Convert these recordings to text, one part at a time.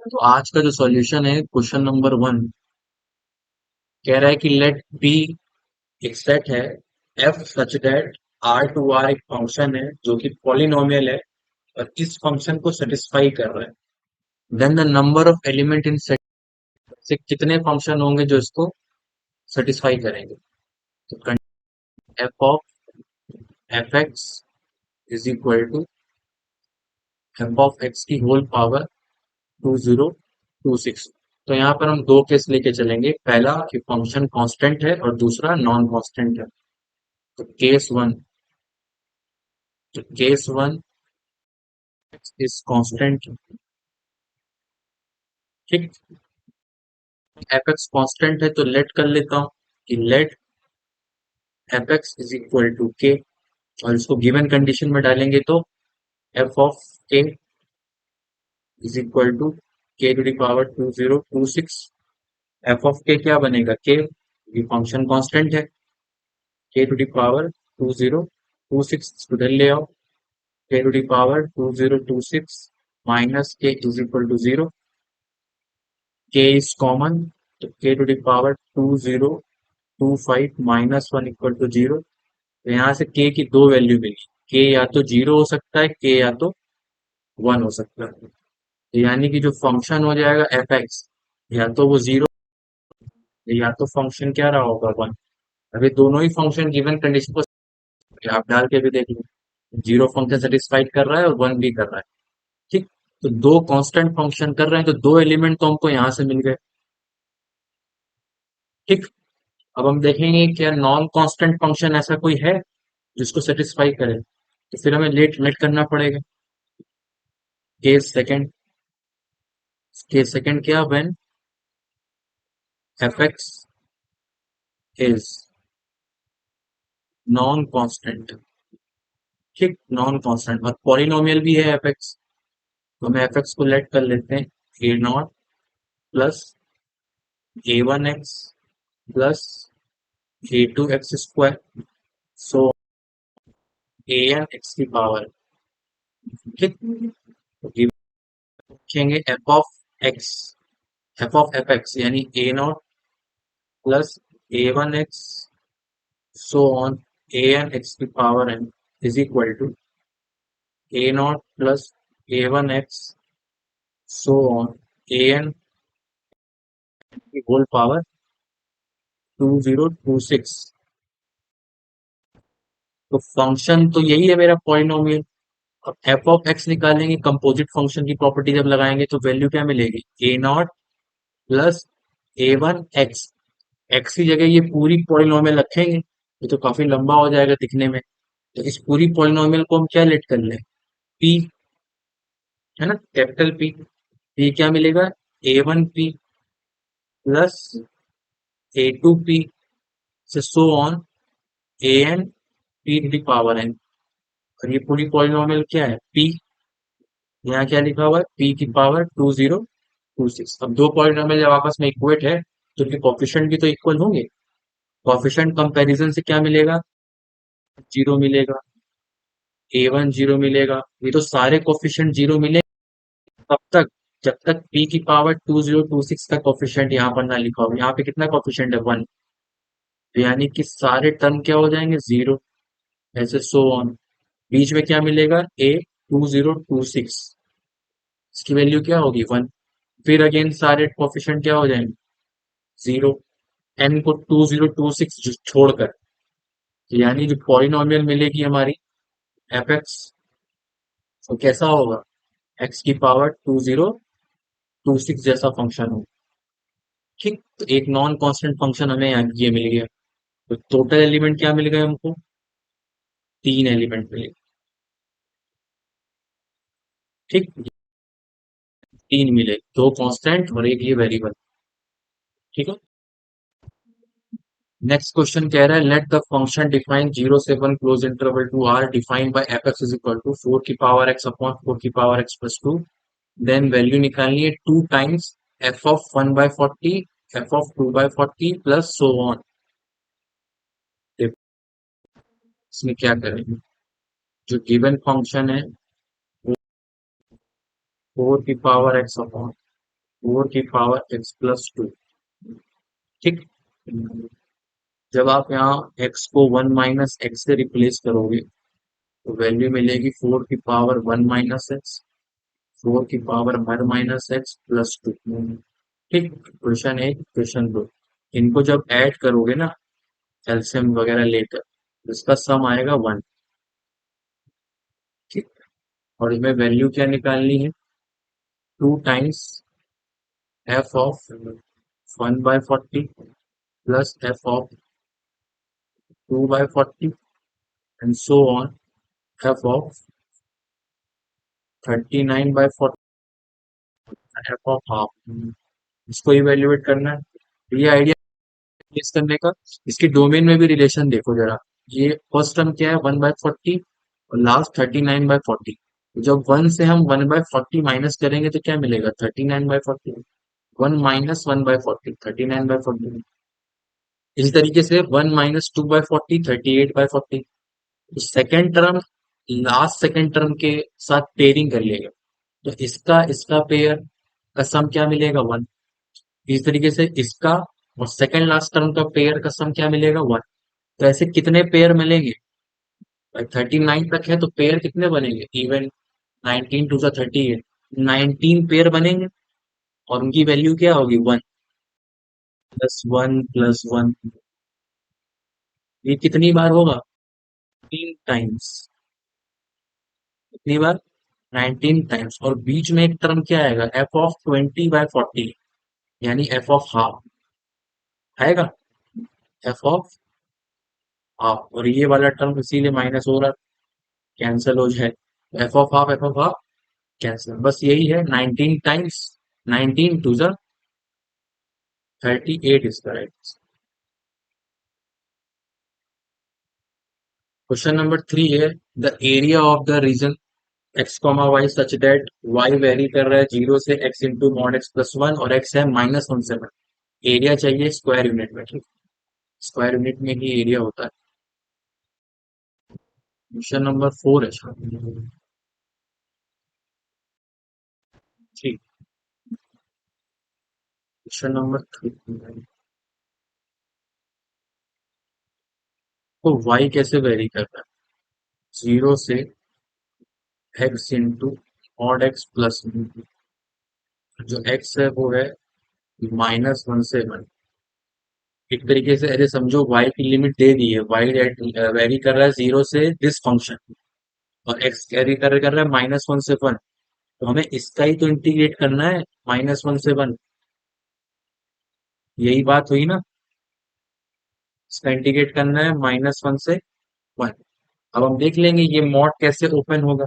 तो आज का जो सॉल्यूशन है क्वेश्चन नंबर 1 कह रहा है कि लेट बी एक सेट है F such that R to R एक फंक्शन है जो कि पॉलिनोमियल है और इस फंक्शन को सेटिस्फाई कर रहा है। Then the number of element in set से कितने फंक्शन होंगे जो इसको सेटिस्फाई करेंगे। तो F of F x is equal to F of X की होल पावर 2026। तो यहाँ पर हम दो केस लेके चलेंगे, पहला कि फंक्शन कांस्टेंट है और दूसरा नॉन कांस्टेंट है। तो केस वन इज कांस्टेंट। ठीक, एफ एक्स कांस्टेंट है तो लेट कर लेता हूँ कि let f x is equal to k, और इसको गिवन कंडीशन में डालेंगे तो F of k is equal to k to the power 2026। F of k क्या बनेगा, के ये फंक्शन कांस्टेंट है, के टू द पावर 2026 उधर ले आओ, k to the power 2026 minus k is equal to 0, k is common तो k to the power 2025 minus 1 equal to 0। तो यहाँ से के की दो वैल्यू मिली, के या तो 0 हो सकता है, के या तो 1 हो सकता है। तो यानी कि जो फंक्शन हो जाएगा एफ एक्स, या तो वो 0 या तो फंक्शन क्या रहा होगा 1। अभी दोनों ही फंक्शन गिवन कंडीशन को आप डाल के भी देख लो, 0 फंक्शन सेटिस्फाइड कर रहा है और 1 भी कर रहा है। ठीक, तो दो कांस्टेंट फंक्शन कर रहे हैं तो दो एलिमेंट तो हमको यहाँ से मिल गए। ठीक, अब हम देखेंगे क्या नॉन कांस्टेंट फंक्शन ऐसा कोई है जिसको सेटिस्फाई करे, तो फिर हमें लेट करना पड़ेगा। केस सेकंड क्या, when F x is non constant. ठीक, नॉन कांस्टेंट और पॉलिनोमियल भी है एफ एक्स, तो हम एफ एक्स को लेट कर लेते हैं a naught plus a one x plus a two x square, so a n x की पावर। ठीक, तो लिखेंगे एफ ऑफ एक्स यानी a naught plus a one x so on a n x की power n is equal to a naught plus a one x so on a n की whole power 2026। तो function तो यही है मेरा polynomial. अब f of x निकालेंगे, composite function की प्रॉपर्टी जब लगाएंगे तो वैल्यू क्या मिलेगी, a naught plus a one x. X की जगह ये पूरी पॉलिनोमियल रखेंगे, ये तो काफी लंबा हो जाएगा दिखने में, तो इस पूरी पॉलिनोमियल को हम क्या लेट कर लें, पी, है ना, कैपिटल पी। पी क्या मिलेगा, a one p plus a two p से so on a n p to the power n. और ये पूरी पॉलिनोमियल क्या है, पी, यहाँ क्या लिखा हुआ है, पी की पावर 2026। अब दो पॉलिनोमियल जब आपस में इक्वेट है तो उनके कोफिशिएंट भी तो इक्वल होंगे। कोफिशिएंट कंपैरिजन से क्या मिलेगा, जीरो मिलेगा, ए वन जीरो मिलेगा, ये तो सारे कोफिशिएंट जीरो मिले तब तक जब तक पी की पावर 2026 का कोफिशिएंट यहाँ पर ना लिखा हो। यहाँ पे कितना कोफिशिएंट है, 1, तो यानी कि सारे टर्म क्या हो जाएंगे, जीरो, ऐसे सो ऑन। बीच में क्या मिलेगा, ए 2026, इसकी वैल्यू क्या होगी, 1। फिर अगेन सारे कोफिशिएंट क्या हो जाएंगे, जीरो, एन को 2026 छोड़कर। तो यानी जो पॉलिनोमियल मिलेगी हमारी एफ एक्स, तो कैसा होगा, एक्स की पावर 2026 जैसा फंक्शन हो। ठीक, तो एक नॉन कांस्टेंट फंक्शन हमें यहाँ ये मिल गया। तो टोटल एलिमेंट क्या मिल गए हमको, तीन एलिमेंट मिले। ठीक, तीन मिले, दो कांस्टेंट और एक ये वेरिएबल। ठीक है, नेक्स्ट क्वेश्चन कह रहा है लेट द फंक्शन डिफाइन 0 से 1 close interval to R defined by f x is equal to 4 की पावर एक्स अपॉन 4 की power x plus 2। Then value निकालनी है 2 times f of 1/40, f of 2/40 plus so on. इसमें क्या करेंगे, जो given function है वो 4 की पावर एक्स अपॉन फोर की पावर एक्स प्लस टू। ठीक। जब आप यहाँ x को वन माइनस एक्स से रिप्लेस करोगे तो वैल्यू मिलेगी फोर की power one minus x, four की power one minus x plus two. ठीक। क्वेश्चन एक, क्वेश्चन दो, इनको जब ऐड करोगे ना एलसीएम वगैरह लेकर तो इसका सम आएगा वन। ठीक। और इसमें वैल्यू क्या निकालनी है, two times f of one by forty plus f of two by forty and so on f of thirty nine by forty f of half. इसको इवेल्युएट करना है। ये आइडिया रिप्लेस करने का। इसके डोमेन में भी रिलेशन देखो जरा। ये फर्स्ट टर्म क्या है, वन बाय फोर्टी और last thirty nine by forty. जब वन से हम वन बाय फोर्टी माइनस करेंगे तो क्या मिलेगा, thirty nine by forty. One minus one by forty, thirty nine by forty. इसी तरीके से one minus two by forty, thirty eight by forty. Second term last second term के साथ pairing कर लेगा तो इसका इसका पेयर का सम क्या मिलेगा, वन। इस तरीके से इसका और सेकंड लास्ट टर्म का पेयर का सम क्या मिलेगा, वन। तो ऐसे कितने पेयर मिलेंगे, थर्टी नाइन तक है तो पेयर कितने बनेंगे, इवन नाइनटीन टू सा थर्टी एट, नाइनटीन पेयर बनेंगे और उनकी वैल्यू क्या होगी, one. Plus one plus one. ये कितनी बार होगा, तीन टाइम्स। कितनी बार, नाइनटीन टाइम्स। और बीच में एक टर्म क्या आएगा, F of twenty by forty, यानी एफ ऑफ हाफ आएगा, एफ ऑफ हाफ। और ये वाला टर्म इसीलिए माइनस हो रहा, कैंसिल हो जाए, एफ ऑफ हाफ कैंसिल। बस यही है, nineteen times nineteen to the thirty eight is correct. Question number three है, the area of the region x comma y such that y vary कर रहा है जीरो से x into mod x plus one और x है minus one से one. Area चाहिए square unit में। ठीक। स्क्वायर यूनिट में ही एरिया होता है। क्वेश्चन नंबर फोर है। ठीक। क्वेश्चन नंबर थ्री, तो वाई कैसे वेरी करता है, जीरो से x into mod x plus, जो एक्स है वो है माइनस वन से वन। एक तरीके से ऐसे समझो वाई की लिमिट दे दी है, वाई वेरी कर रहा है जीरो से दिस फंक्शन और एक्स कैरी कर रहा है माइनस वन से वन। तो हमें इसका ही तो इंटीग्रेट करना है, माइनस वन से वन। यही बात हुई ना, इसका इंटीग्रेट करना है माइनस वन से वन। अब हम देख लेंगे ये मॉड कैसे ओपन होगा,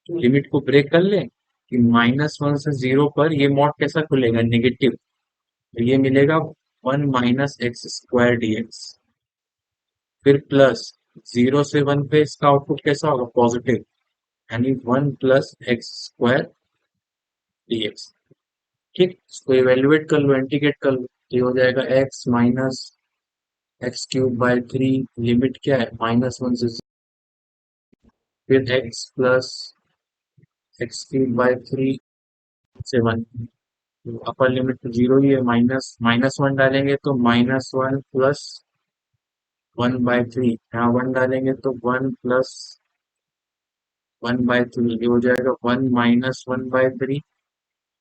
लिमिट को ब्रेक कर ले कि माइनस वन से जीरो पर ये मॉड कैसा खुलेगा, नेगेटिव। तो ये मिलेगा one minus x square D x. फिर प्लस जीरो से वन पे इसका आउटपुट कैसा होगा, पॉजिटिव, यानी one plus x square D x. ठीक। इसको इवेल्युएट कर लो, इंटीग्रेट कर लो, ये हो जाएगा x minus x cube by three. Limit क्या है, माइनस वन से फिर x plus x cube by three से वन। अपर लिमिट तो जीरो ही है, माइनस माइनस वन डालेंगे तो minus one plus one by three, यहाँ वन डालेंगे तो one plus one by three. ये हो जाएगा one minus one by three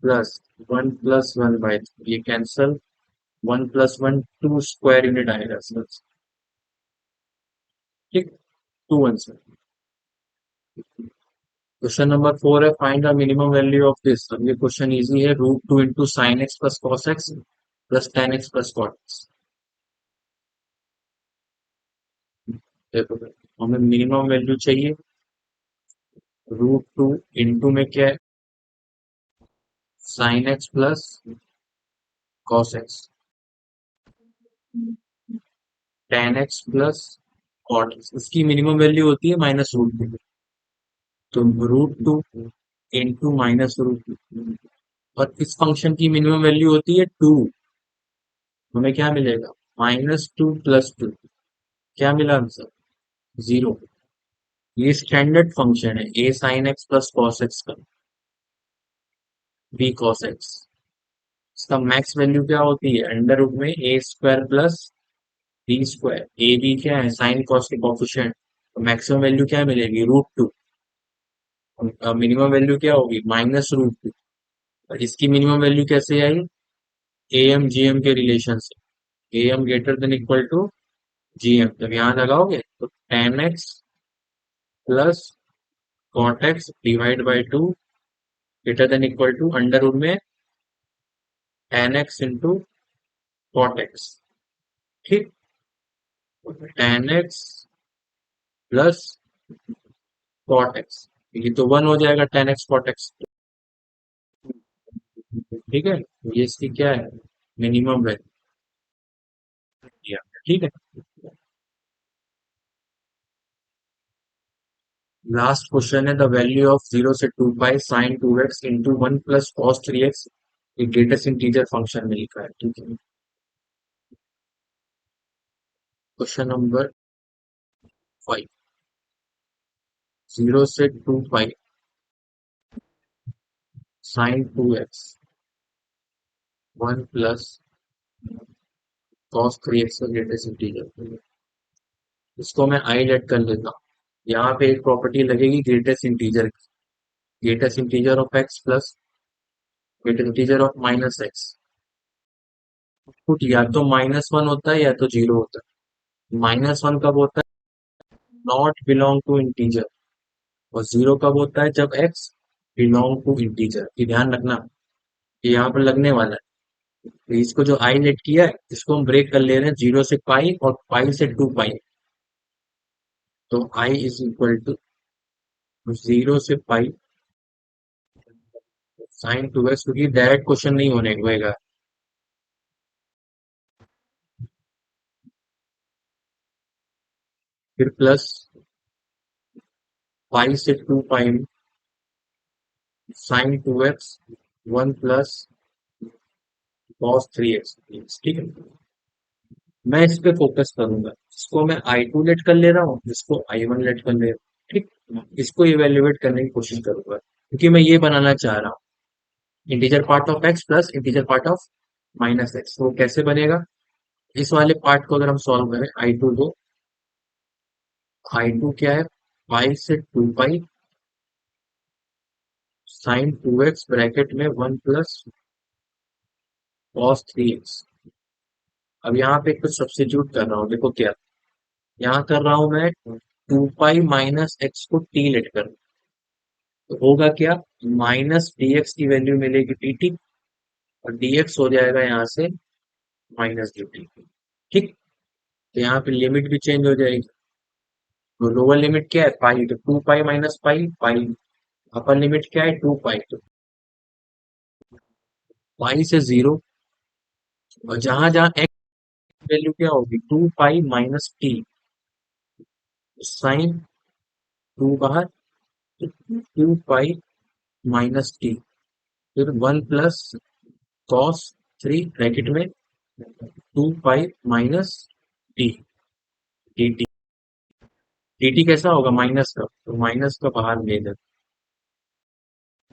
plus plus one by three. ये cancel, one plus one to square unit आएगा सर। ठीक। टू वन से। क्वेश्चन नंबर फोर है, find the minimum value of this. अब ये क्वेश्चन इजी है, root two into sine x plus cos x plus tan x plus cot x. देखो हमें minimum value चाहिए, रूट टू इंटू में क्या है, sine x plus cos x, tan x plus cot x. इसकी minimum value होती है minus root two. तो root two into minus root to, और इस फंक्शन की मिनिमम वैल्यू होती है टू। हमें क्या मिलेगा, माइनस टू प्लस टू। क्या मिला आंसर, जीरो। ये स्टैंडर्ड फंक्शन है a sine x plus cos x का, बी कॉस एक्स। इसका मैक्स वैल्यू क्या होती है, अंडर रूट में a square plus b square. A b क्या है, साइन कॉस के कॉफिशिएंट। तो मैक्सिमम वैल्यू क्या मिलेगी, रूट 2। मिनिमम वैल्यू क्या होगी, -√2। और इसकी मिनिमम वैल्यू कैसे आई, ए एम जी एम के रिलेशन से। A M greater than equal to G M. जब यहाँ लगाओगे तो tan x plus cot x divide by 2 greater than equal to under root में tan x into cot x। ठीक, tan x plus cot x, ये तो 1 हो जाएगा tan x cot x। ठीक है, ये इसकी क्या है, मिनिमम वैल्यू। ठीक है, लास्ट क्वेश्चन है, द वैल्यू ऑफ 0 से 2 pi sine 2x into 1 plus cos 3x एक ग्रेटेस्ट इंटीजर फंक्शन में लिखा है। ठीक है, क्वेश्चन नंबर 5, 0 से 2 pi sine 2x 1 plus cos 3x का ग्रेटेस्ट इंटीजर। इसको मैं आई लेट कर लेता हूँ। यहाँ पे एक प्रॉपर्टी लगेगी ग्रेटेस्ट इंटीजर की, greatest integer of x plus greatest integer of -x। या तो -1 होता है या तो 0 होता है। -1 कब होता है, नॉट बिलोंग टू इंटीजर। और 0 कब होता है, जब x बिलोंग टू इंटीजर। ये ध्यान रखना, ये यहाँ पर लगने वाला है। तो इसको जो आई लेट किया है, इसको हम ब्रेक कर ले रहे हैं 0 से पाई और पाई से 2 पाई। तो आई इज इक्वल टू 0 से पाई साइन 2x, क्योंकि डायरेक्ट क्वेश्चन नहीं होने होएगा। फिर प्लस पाई से 2 pi sine 2x 1 plus cos 3x। ठीक है, मैं इस पे फोकस करूंगा। इसको मैं I2 लेट कर ले रहा हूँ, इसको I1 लेट कर ले रहा हूँ। ठीक, इसको इवेल्युएट करने की कोशिश करूंगा, क्योंकि मैं ये बनाना चाह रहा हूँ, integer part of x plus integer part of -x। वो कैसे बनेगा, इस वाले पार्ट को अगर हम सॉल्व करें, I2 को, I2 क्या है, पाई से 2 पाई साइन 2x ब्रैकेट में 1 प्लस cos 3x। अब यहाँ पे कुछ सब्स्टिट्यूट कर रहा हूँ, देखो क्या, यहाँ कर रहा हूँ मैं 2 पाई - x को t लेट कर, तो होगा क्या, -dx की वैल्यू मिलेगी dt, और dx हो जाएगा यहाँ से -dt। ठीक, तो यहाँ पे लिमिट भी चेंज हो जाएगी। तो लोअर लिमिट क्या है, पाई, तो 2 पाई - पाई, अपर लिमिट क्या है, 2 पाई, तो पाई से 0। और जहां जहां x वैल्यू क्या होगी, 2 पाई - t, साइन 2 बाहर, 2 पाई - t, फिर 1 प्लस cos 3 ब्रैकेट में 2 पाई - t dt। dt कैसा होगा, माइनस का, तो माइनस का बाहर ले दे।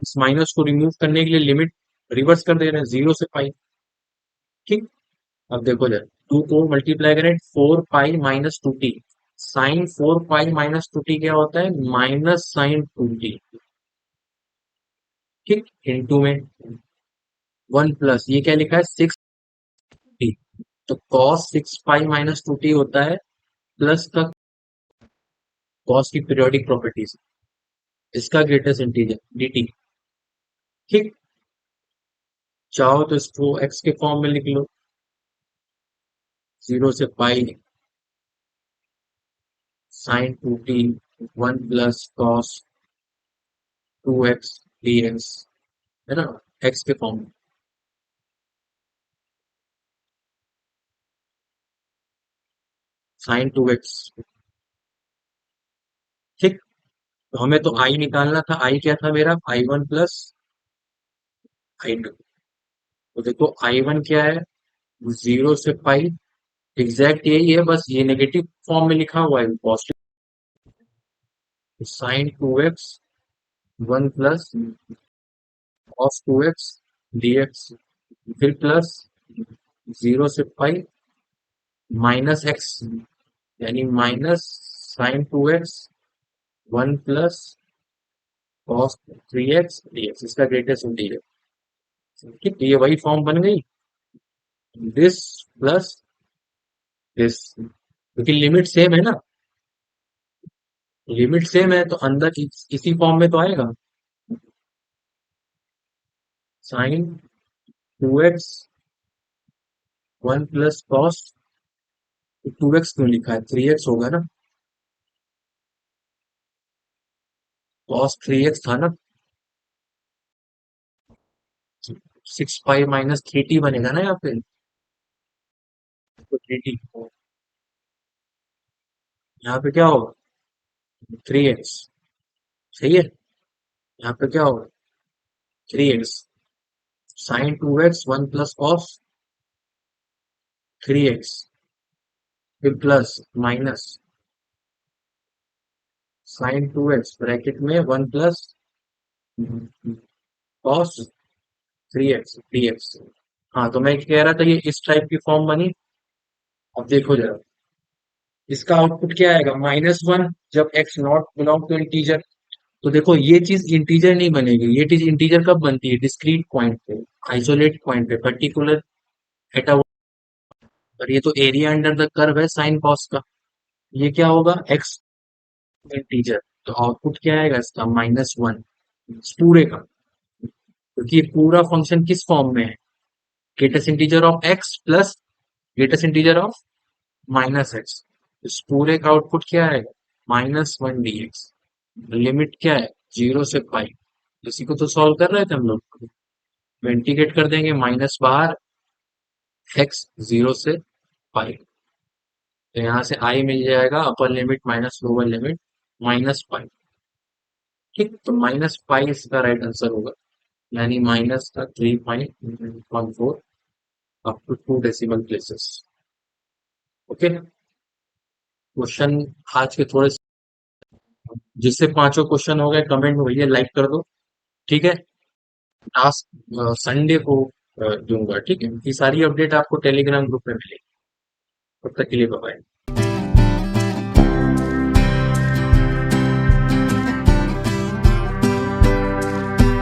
इस माइनस को रिमूव करने के लिए लिमिट रिवर्स कर दे रहे हैं 0 से पाई। ठीक, अब देखो जरा, 2 को मल्टीप्लाई करें 4 पाई - 2t, साइन 4 पाई - 2t क्या होता है, -sin 2t। ठीक, इंटू में 1 प्लस ये क्या लिखा है, 6t। तो कॉस 6 पाई - 2t होता है, प्लस का कॉस की पीरियोडिक प्रॉपर्टीज, इसका ग्रेटेस्ट इंटीजर dt। ठीक, चाहो तो इसको x के फॉर्म में लिख लो, 0 से pi sine 2t 1 plus cos 2x dx, है ना, x के फॉर्म में, साइन 2x। ठीक, तो हमें तो i निकालना था, i क्या था मेरा, I1 प्लस I2। तो देखो I1 क्या है, 0 से पाई, एग्जैक्ट यही है, बस ये नेगेटिव फॉर्म में लिखा हुआ है, positive, sine 2x 1 plus cos 2x dx। फिर प्लस 0 से पाई माइनस एक्स, यानी minus sine 2x 1 plus cos 3x dx, इसका ग्रेटेस्ट इंटीजर। ठीक है, ये वही फॉर्म बन गई, दिस प्लस दिस, क्योंकि लिमिट सेम है ना, लिमिट सेम है तो अंदर इसी फॉर्म में तो आएगा। Sign 2x 1 plus cos, 2x क्यों लिखा है, 3x होगा ना, कॉस 3x था ना, 6 पाई माइनस 3t बनेगा ना यहाँ पे, तो 3t, यहाँ पे क्या होगा, 3x, सही है, यहाँ पे क्या होगा, 3x, sign 2x 1 plus cos 3x, फिर plus minus sine 2x bracket में 1 प्लस कॉस 3x dx। हाँ, तो मैं कह रहा था ये इस टाइप की फॉर्म बनी। अब देखो जरा, इसका आउटपुट क्या आएगा, -1, जब x not belong to integer. तो देखो ये चीज इंटीजर नहीं बनेगी, ये चीज इंटीजर कब बनती है, डिस्क्रीट पॉइंट पे, आइसोलेट पॉइंट पे, पर्टिकुलर एट अ, और ये तो एरिया अंडर द कर्व है साइन कॉस का, ये क्या होगा, एक्स इंटीजर, तो आउटपुट क्या आएगा इसका, -1, इस पूरे का, क्योंकि ये पूरा फंक्शन किस फॉर्म में है, greatest integer of x plus greatest integer of minus x, इस पूरे का आउटपुट क्या आएगा, -1 dx, लिमिट क्या है, 0 से पाई, इसी को तो सॉल्व कर रहे थे हम लोग, तो इंटीग्रेट कर देंगे, माइनस बाहर, एक्स 0 से पाई, तो यहाँ से आई मिल जाएगा, upper limit minus lower limit -pi. ठीक, तो -पाई इसका राइट आंसर होगा, यानी माइनस का 3.14 up to 2 decimal places. Okay, question आज के थोड़े, जिससे पांचों क्वेश्चन हो गए कमेंट में भैया लाइक कर दो। ठीक है, टास्क संडे को दूंगा, ठीक है, ये सारी अपडेट आपको टेलीग्राम ग्रुप में मिलेगी। तब तक के लिए बाय।